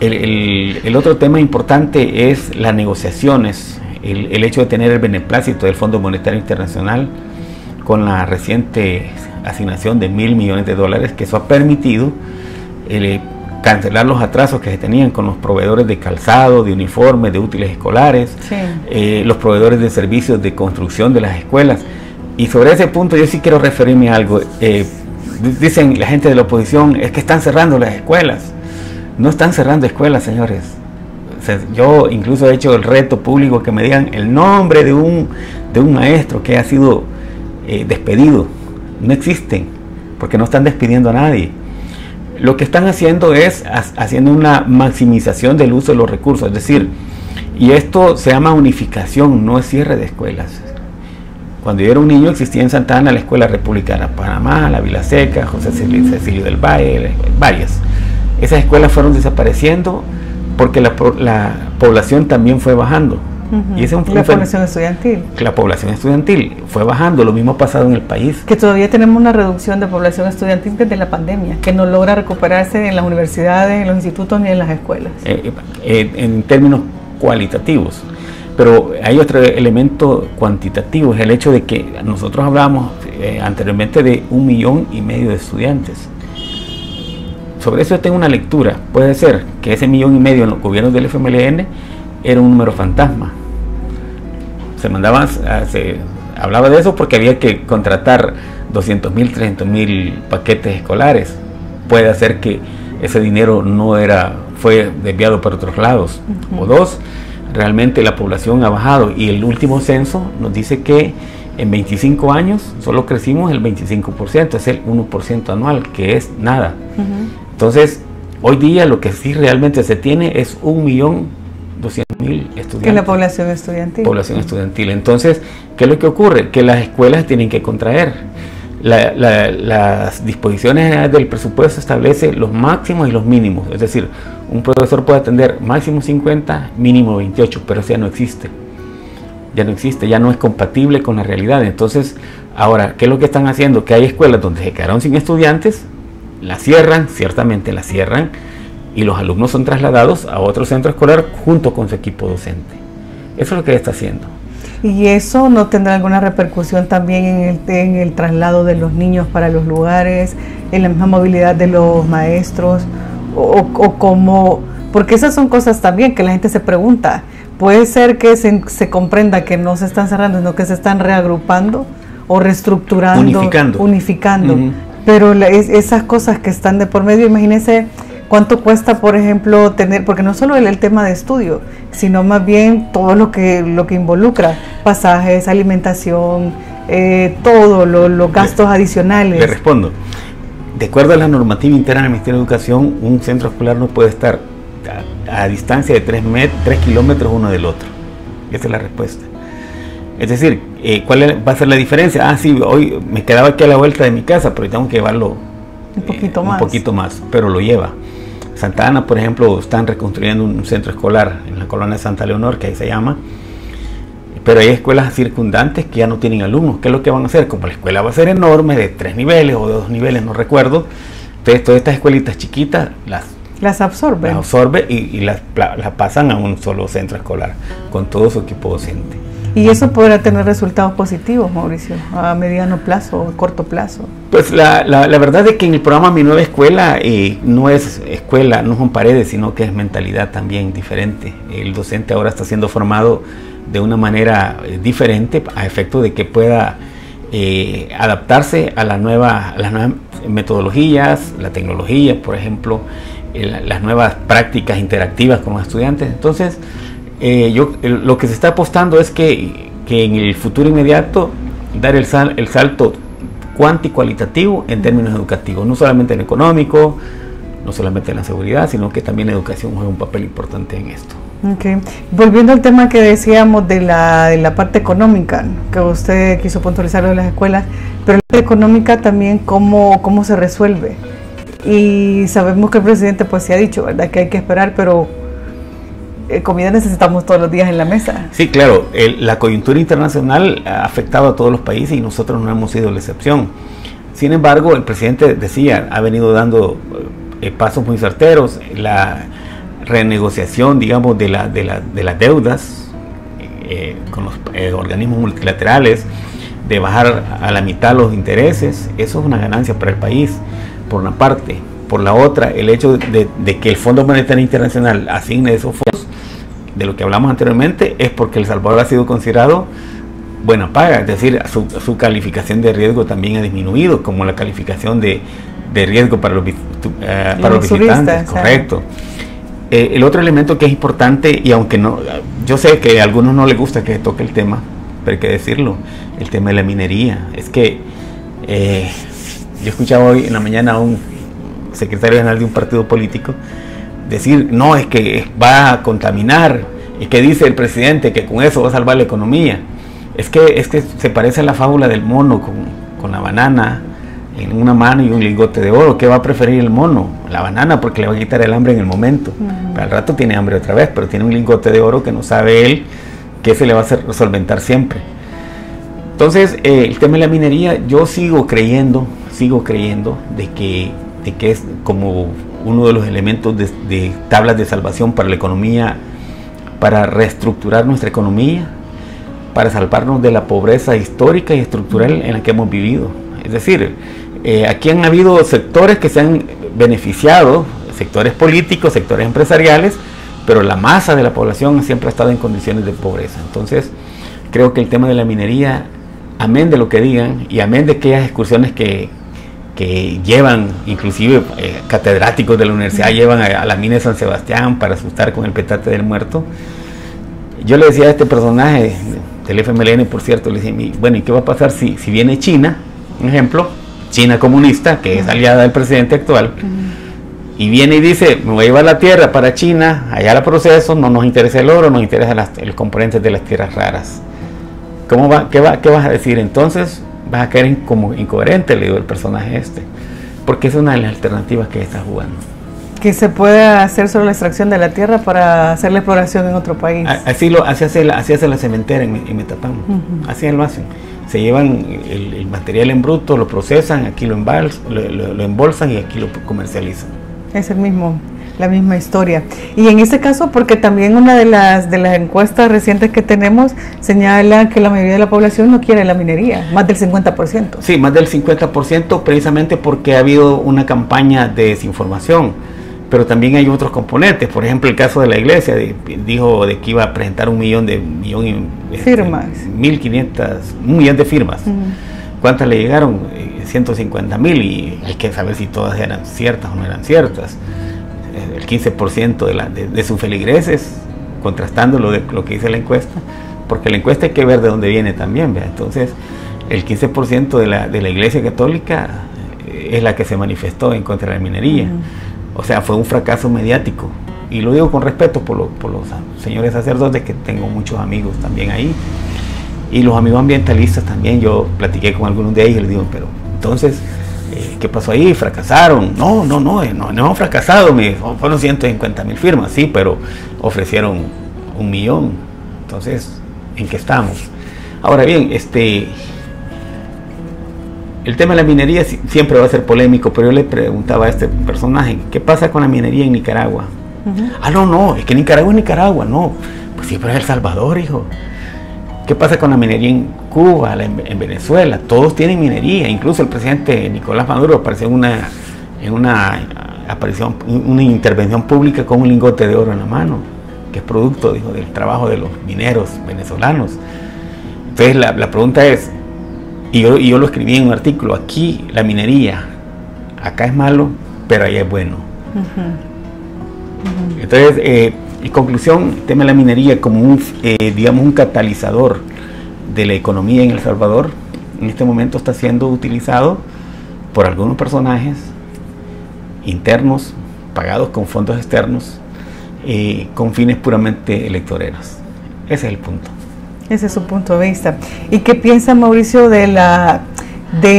El otro tema importante es las negociaciones, el hecho de tener el beneplácito del Fondo Monetario Internacional con la reciente asignación de 1.000 millones de dólares, que eso ha permitido cancelar los atrasos que se tenían con los proveedores de calzado, de uniformes, de útiles escolares, sí, los proveedores de servicios de construcción de las escuelas. Y sobre ese punto yo sí quiero referirme a algo. Dicen la gente de la oposición, es que están cerrando las escuelas. No están cerrando escuelas, señores. O sea, yo incluso he hecho el reto público que me digan el nombre de un maestro que ha sido despedido. No existen, porque no están despidiendo a nadie. Lo que están haciendo es haciendo una maximización del uso de los recursos, es decir, y esto se llama unificación, no es cierre de escuelas. Cuando yo era un niño existía en Santa Ana la Escuela Republicana Panamá, la Vilaseca, José Cecilio del Valle, varias. Esas escuelas fueron desapareciendo porque la población también fue bajando. Y ese la población estudiantil. La población estudiantil fue bajando, lo mismo ha pasado en el país. Que todavía tenemos una reducción de población estudiantil desde la pandemia, que no logra recuperarse en las universidades, en los institutos ni en las escuelas. En términos cualitativos. Pero hay otro elemento cuantitativo, es el hecho de que nosotros hablábamos anteriormente de 1,5 millones de estudiantes. Sobre eso tengo una lectura. Puede ser que ese 1,5 millones en los gobiernos del FMLN era un número fantasma. Se hablaba de eso porque había que contratar 200.000, 300.000 paquetes escolares. Puede ser que ese dinero fue desviado para otros lados. O dos, realmente la población ha bajado y el último censo nos dice que en 25 años solo crecimos el 25%, es el 1% anual, que es nada. Entonces, hoy día lo que sí realmente se tiene es 1.200.000 estudiantes. Que es la población estudiantil. Población estudiantil. Entonces, ¿qué es lo que ocurre? Que las escuelas tienen que contraer. Las disposiciones del presupuesto establecen los máximos y los mínimos. Es decir, un profesor puede atender máximo 50, mínimo 28, pero eso ya no existe. Ya no existe, ya no es compatible con la realidad. Entonces, ahora, ¿qué es lo que están haciendo? Que hay escuelas donde se quedaron sin estudiantes, la cierran, ciertamente la cierran, y los alumnos son trasladados a otro centro escolar junto con su equipo docente. Eso es lo que está haciendo. ¿Y eso no tendrá alguna repercusión también en el traslado de los niños para los lugares, en la misma movilidad de los maestros? O cómo, porque esas son cosas también que la gente se pregunta. Puede ser que se comprenda que no se están cerrando, sino que se están reagrupando o reestructurando, unificando. Pero esas cosas que están de por medio, imagínense cuánto cuesta, por ejemplo, tener, porque no solo el tema de estudio, sino más bien todo lo que involucra, pasajes, alimentación, todos los gastos adicionales. Le respondo. De acuerdo a la normativa interna del Ministerio de Educación, un centro escolar no puede estar a distancia de 3 kilómetros uno del otro. Esa es la respuesta. Es decir, ¿cuál va a ser la diferencia? Ah, sí, hoy me quedaba aquí a la vuelta de mi casa, pero tengo que llevarlo un poquito más, pero lo lleva. Santa Ana, por ejemplo, están reconstruyendo un centro escolar en la colonia Santa Leonor, que ahí se llama, pero hay escuelas circundantes que ya no tienen alumnos. ¿Qué es lo que van a hacer? Como la escuela va a ser enorme, de 3 niveles o de 2 niveles, no recuerdo, entonces todas estas escuelitas chiquitas las absorbe y las pasan a un solo centro escolar con todo su equipo docente. ¿Y eso podrá tener resultados positivos, Mauricio, a mediano plazo o corto plazo? Pues la verdad es que en el programa Mi Nueva Escuela no es escuela, no son paredes, sino que es mentalidad también diferente. El docente ahora está siendo formado de una manera diferente a efecto de que pueda adaptarse a las nuevas metodologías, la tecnología, por ejemplo, las nuevas prácticas interactivas con los estudiantes. Entonces, lo que se está apostando es que en el futuro inmediato dar el salto cuantitativo en términos educativos, no solamente en económico, no solamente en la seguridad, sino que también la educación juega un papel importante en esto. Okay. Volviendo al tema que decíamos de la parte económica, que usted quiso puntualizar lo de las escuelas, pero la parte económica también, ¿cómo se resuelve? Y sabemos que el presidente pues se ha dicho, ¿verdad?, que hay que esperar, pero comida necesitamos todos los días en la mesa. Sí, claro, la coyuntura internacional ha afectado a todos los países y nosotros no hemos sido la excepción. Sin embargo, el presidente decía, ha venido dando pasos muy certeros, la renegociación, digamos, de las deudas con los organismos multilaterales, de bajar a la mitad los intereses, eso es una ganancia para el país, por una parte. Por la otra, el hecho de que el Fondo Monetario Internacional asigne esos fondos, de lo que hablamos anteriormente, es porque El Salvador ha sido considerado buena paga, es decir, su calificación de riesgo también ha disminuido, como la calificación de riesgo para los visitantes, correcto. El otro elemento que es importante, y aunque no, yo sé que a algunos no les gusta que toque el tema, pero hay que decirlo, el tema de la minería. Es que yo escuchaba hoy en la mañana a un secretario general de un partido político decir, no, es que va a contaminar, y que dice el presidente que con eso va a salvar la economía. Es que se parece a la fábula del mono con la banana en una mano y un lingote de oro. ¿Qué va a preferir el mono? La banana, porque le va a quitar el hambre en el momento. Pero al rato tiene hambre otra vez, pero tiene un lingote de oro que no sabe él que se le va a hacer solventar siempre. Entonces, el tema de la minería, yo sigo creyendo de que es como uno de los elementos de tablas de salvación para la economía, para reestructurar nuestra economía, para salvarnos de la pobreza histórica y estructural en la que hemos vivido. Es decir, aquí han habido sectores que se han beneficiado, sectores políticos, sectores empresariales, pero la masa de la población siempre ha estado en condiciones de pobreza. Entonces, creo que el tema de la minería, amén de lo que digan, y amén de aquellas excursiones que llevan, inclusive catedráticos de la universidad llevan a la mina de San Sebastián para asustar con el petate del muerto. Yo le decía a este personaje del FMLN, por cierto, le decía, bueno, ¿y qué va a pasar si viene China, un ejemplo, China comunista, que es aliada del presidente actual, y viene y dice, me voy a llevar la tierra para China, allá la proceso, no nos interesa el oro, nos interesa los componentes de las tierras raras? ¿Qué vas a decir? Entonces vas a caer como incoherente, le digo el personaje porque es una de las alternativas que está jugando. Que se puede hacer solo la extracción de la tierra para hacer la exploración en otro país. Así hace la cementera en Metapán. Así lo hacen. Se llevan el material en bruto, lo procesan, aquí lo embolsan y aquí lo comercializan. Es la misma historia. Y en este caso, porque también una de las encuestas recientes que tenemos señala que la mayoría de la población no quiere la minería, más del 50%. Sí, más del 50%, precisamente porque ha habido una campaña de desinformación, pero también hay otros componentes. Por ejemplo, el caso de la iglesia, dijo de que iba a presentar un millón de firmas. 1.500, un millón de firmas. ¿Cuántas le llegaron? 150.000, y hay que saber si todas eran ciertas o no eran ciertas. El 15% de sus feligreses, contrastando lo que dice la encuesta, porque la encuesta hay que ver de dónde viene también, ¿verdad? Entonces, el 15% de la Iglesia Católica es la que se manifestó en contra de la minería. O sea, fue un fracaso mediático, y lo digo con respeto por los señores sacerdotes, que tengo muchos amigos también ahí, y los amigos ambientalistas también. Yo platiqué con algunos de ellos y les digo, pero entonces, ¿qué pasó ahí? ¿Fracasaron? No han fracasado, fueron 150.000 firmas, sí, pero ofrecieron 1 millón. Entonces, ¿en qué estamos? Ahora bien, el tema de la minería siempre va a ser polémico, pero yo le preguntaba a este personaje, ¿qué pasa con la minería en Nicaragua? No, es que Nicaragua es Nicaragua, no, pues siempre es El Salvador, hijo. ¿Qué pasa con la minería en Cuba, en Venezuela? Todos tienen minería, incluso el presidente Nicolás Maduro apareció en una intervención pública con un lingote de oro en la mano, que es producto, dijo, del trabajo de los mineros venezolanos. Entonces la pregunta es, y yo lo escribí en un artículo, aquí la minería, acá es malo, pero allá es bueno. Entonces, en conclusión, el tema de la minería como un catalizador de la economía en El Salvador, en este momento está siendo utilizado por algunos personajes internos pagados con fondos externos con fines puramente electoreros. Ese es el punto. Ese es su punto de vista. ¿Y qué piensa Mauricio de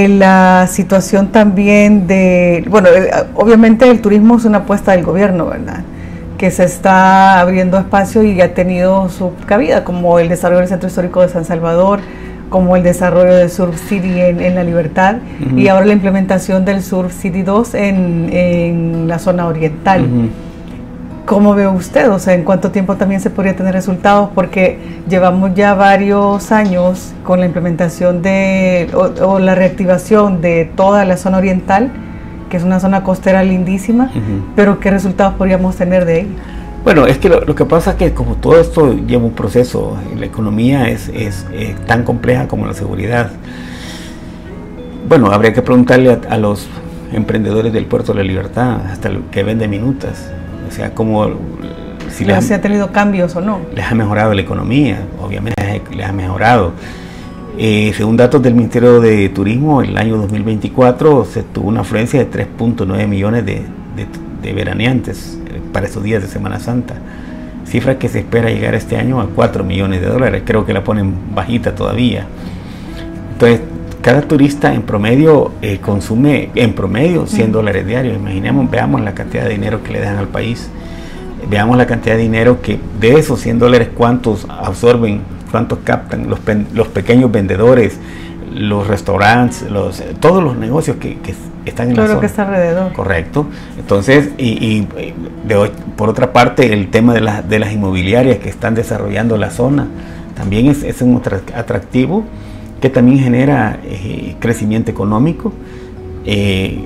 la situación también de, bueno, obviamente el turismo es una apuesta del gobierno, ¿verdad?, que se está abriendo espacio y ha tenido su cabida, como el desarrollo del Centro Histórico de San Salvador, como el desarrollo del Surf City en La Libertad, y ahora la implementación del Surf City 2 en la zona oriental. ¿Cómo ve usted? O sea, ¿en cuánto tiempo también se podría tener resultados? Porque llevamos ya varios años con la implementación o la reactivación de toda la zona oriental, que es una zona costera lindísima, pero ¿qué resultados podríamos tener de ahí? Bueno, es que lo que pasa es que como todo esto lleva un proceso, la economía es tan compleja como la seguridad. Bueno, habría que preguntarle a los emprendedores del Puerto de la Libertad, hasta los que venden minutas, o sea, como si les ha tenido cambios o no. Les ha mejorado la economía, obviamente les ha mejorado. Según datos del Ministerio de Turismo, el año 2024 se tuvo una afluencia de 3.9 millones de veraneantes para esos días de Semana Santa, cifra que se espera llegar este año a 4 millones de dólares, creo que la ponen bajita todavía. Entonces, cada turista en promedio consume en promedio 100 dólares diarios. Imaginemos, veamos la cantidad de dinero que le dan al país, veamos la cantidad de dinero que de esos 100 dólares, cuántos absorben, cuántos captan los pequeños vendedores, los restaurantes, todos los negocios que están en la zona. Todo lo que está alrededor. Correcto. Entonces, por otra parte, el tema de las inmobiliarias que están desarrollando la zona también es un atractivo que también genera crecimiento económico.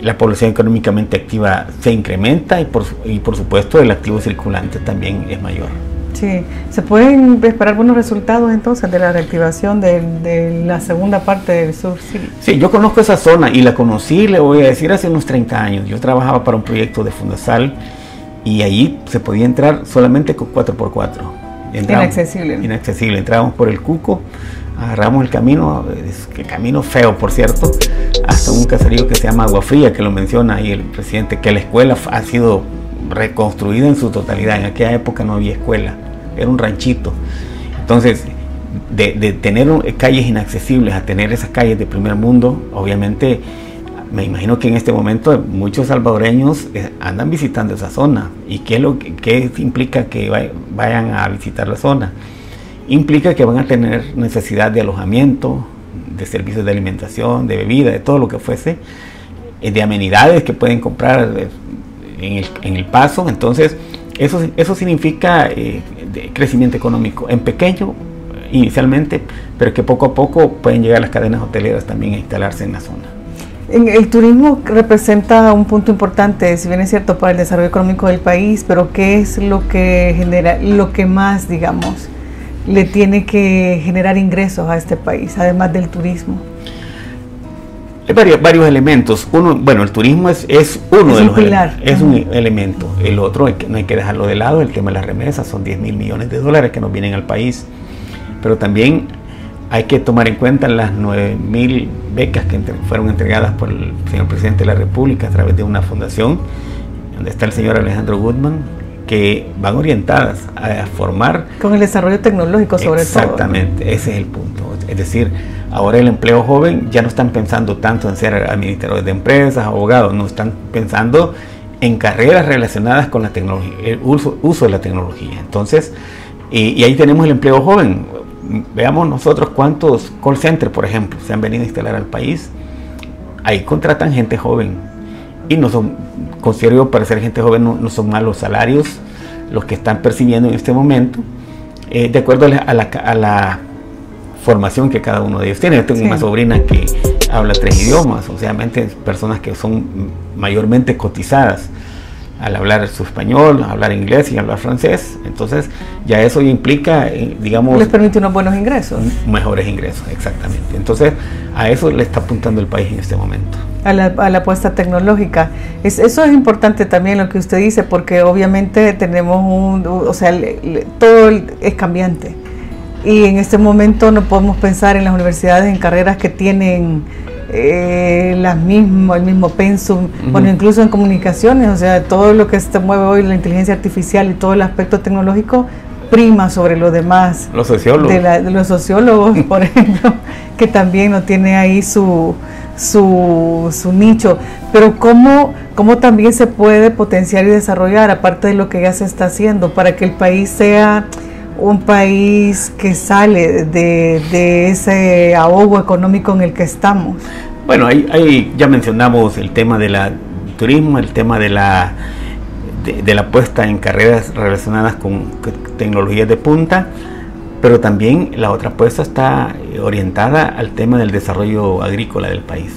La población económicamente activa se incrementa y por supuesto el activo circulante también es mayor. Sí, ¿se pueden esperar buenos resultados entonces de la reactivación de la segunda parte del Surf City? Sí, yo conozco esa zona y la conocí, le voy a decir, hace unos 30 años. Yo trabajaba para un proyecto de Fundasal y allí se podía entrar solamente con 4x4. Inaccesible. Inaccesible. Entrábamos por el Cuco, agarramos el camino, que camino feo por cierto, hasta un caserío que se llama Agua Fría, que lo menciona ahí el presidente, que la escuela ha sido reconstruida en su totalidad. En aquella época no había escuela, era un ranchito. Entonces, de tener calles inaccesibles a tener esas calles de primer mundo, obviamente me imagino que en este momento muchos salvadoreños andan visitando esa zona. ¿Y qué implica que vayan a visitar la zona? Implica que van a tener necesidad de alojamiento, de servicios de alimentación, de bebida, de todo lo que fuese, de amenidades que pueden comprar en el paso. Entonces eso significa crecimiento económico en pequeño inicialmente, pero que poco a poco pueden llegar las cadenas hoteleras también a instalarse en la zona. El turismo representa un punto importante, si bien es cierto, para el desarrollo económico del país, pero ¿qué es lo que genera, lo que más, digamos, le tiene que generar ingresos a este país, además del turismo? Hay varios elementos. Uno, bueno, el turismo es uno de los elementos, es un elemento. El otro, no hay que dejarlo de lado, el tema de las remesas, son 10.000 millones de dólares que nos vienen al país. Pero también hay que tomar en cuenta las 9.000 becas que fueron entregadas por el señor presidente de la República a través de una fundación, donde está el señor Alejandro Goodman, que van orientadas a formar... Con el desarrollo tecnológico sobre todo. Exactamente, ese es el punto. Es decir, ahora el empleo joven ya no están pensando tanto en ser administradores de empresas, abogados, no están pensando en carreras relacionadas con la tecnología, el uso de la tecnología. Entonces, y ahí tenemos el empleo joven. Veamos nosotros cuántos call centers, por ejemplo, se han venido a instalar al país. Ahí contratan gente joven y no son, considero yo, para ser gente joven no son malos salarios los que están percibiendo en este momento, de acuerdo a la formación que cada uno de ellos tiene. Yo tengo una sobrina que habla 3 idiomas, o sea, personas que son mayormente cotizadas al hablar su español, hablar inglés y hablar francés. Entonces ya eso implica, digamos, les permite unos buenos ingresos, mejores ingresos, exactamente. Entonces a eso le está apuntando el país en este momento, a la apuesta tecnológica. Eso es importante también lo que usted dice, porque obviamente tenemos todo es cambiante y en este momento no podemos pensar en las universidades en carreras que tienen el mismo pensum, bueno, incluso en comunicaciones, o sea, todo lo que se mueve hoy, la inteligencia artificial y todo el aspecto tecnológico prima sobre lo demás. Los sociólogos. De los sociólogos, por ejemplo, que también no tiene ahí su nicho, pero cómo también se puede potenciar y desarrollar, aparte de lo que ya se está haciendo, para que el país sea un país que sale de ese ahogo económico en el que estamos. Bueno, ahí ya mencionamos el tema del turismo, el tema de la puesta en carreras relacionadas con tecnologías de punta, pero también la otra apuesta está orientada al tema del desarrollo agrícola del país.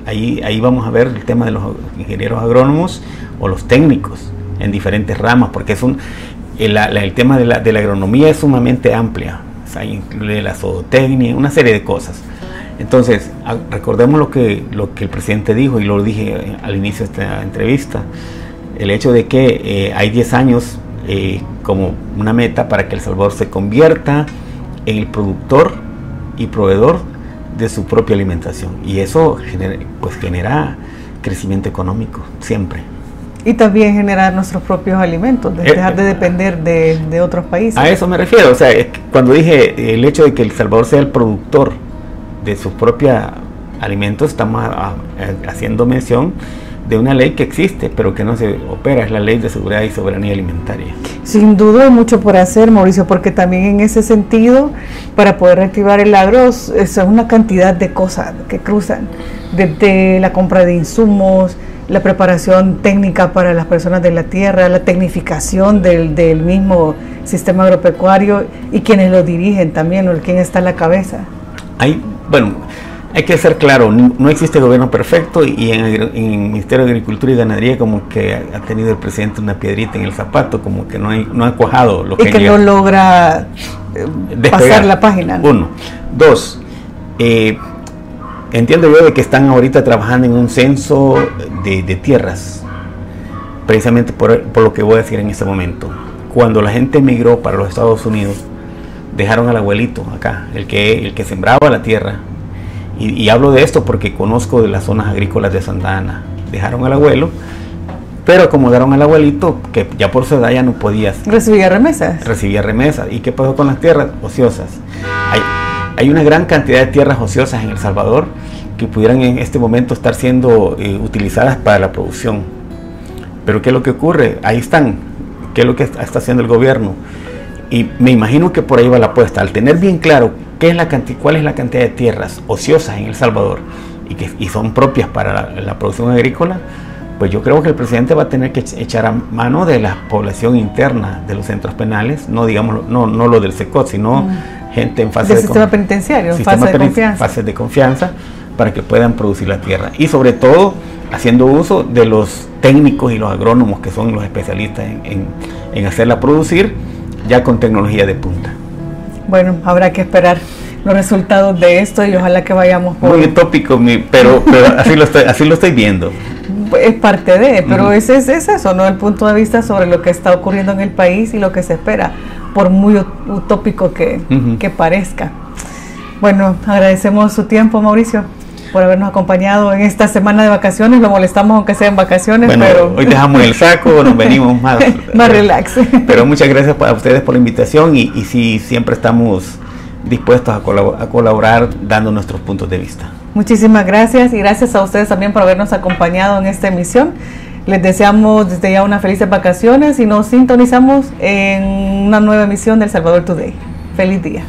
Ahí vamos a ver el tema de los ingenieros agrónomos o los técnicos en diferentes ramas, porque el tema de la agronomía es sumamente amplia, o sea, incluye la zootecnia, una serie de cosas. Entonces, recordemos lo que el presidente dijo, y lo dije al inicio de esta entrevista, el hecho de que hay 10 años como una meta para que El Salvador se convierta en el productor y proveedor de su propia alimentación, y eso genera crecimiento económico siempre. Y también generar nuestros propios alimentos, dejar de depender de otros países. A eso me refiero, o sea, cuando dije el hecho de que El Salvador sea el productor de sus propios alimentos, estamos haciendo mención de una ley que existe, pero que no se opera, es la Ley de Seguridad y Soberanía Alimentaria. Sin duda hay mucho por hacer, Mauricio, porque también en ese sentido, para poder reactivar el agro, es una cantidad de cosas que cruzan, desde la compra de insumos, la preparación técnica para las personas de la tierra, la tecnificación del mismo sistema agropecuario y quienes lo dirigen también, o quién está a la cabeza. Hay que ser claro, no existe gobierno perfecto, y en el Ministerio de Agricultura y Ganadería como que ha tenido el presidente una piedrita en el zapato, como que no ha cuajado lo que no logra pasar la página, ¿no? 1. 2, entiendo yo de que están ahorita trabajando en un censo de tierras, precisamente por lo que voy a decir en este momento. Cuando la gente emigró para los Estados Unidos, dejaron al abuelito acá, el que sembraba la tierra, y hablo de esto porque conozco de las zonas agrícolas de Santa Ana. Dejaron al abuelo, pero acomodaron al abuelito, que ya por su edad ya no podía. Recibía remesas. ¿Y qué pasó con las tierras ociosas? Hay una gran cantidad de tierras ociosas en El Salvador que pudieran en este momento estar siendo utilizadas para la producción. Pero ¿qué es lo que ocurre? Ahí están. ¿Qué es lo que está haciendo el gobierno? Y me imagino que por ahí va la apuesta. Al tener bien claro cuál es la cantidad de tierras ociosas en El Salvador y son propias para la producción agrícola, pues yo creo que el presidente va a tener que echar a mano de la población interna de los centros penales, no lo del SECOT, sino gente en fase del sistema penitenciario, fases de confianza, para que puedan producir la tierra, y sobre todo haciendo uso de los técnicos y los agrónomos, que son los especialistas en hacerla producir ya con tecnología de punta. Bueno, habrá que esperar los resultados de esto y ojalá que vayamos por... Muy utópico, pero así lo estoy viendo. Es parte de, pero es eso, ¿no? El punto de vista sobre lo que está ocurriendo en el país y lo que se espera, por muy utópico que parezca. Bueno, agradecemos su tiempo, Mauricio, por habernos acompañado en esta semana de vacaciones. Lo molestamos aunque sea en vacaciones, bueno, pero hoy dejamos el saco, nos venimos más relax. Pero muchas gracias a ustedes por la invitación, y sí, siempre estamos dispuestos a colaborar dando nuestros puntos de vista. Muchísimas gracias, y gracias a ustedes también por habernos acompañado en esta emisión. Les deseamos desde ya unas felices vacaciones y nos sintonizamos en una nueva emisión del Salvador Today. Feliz día.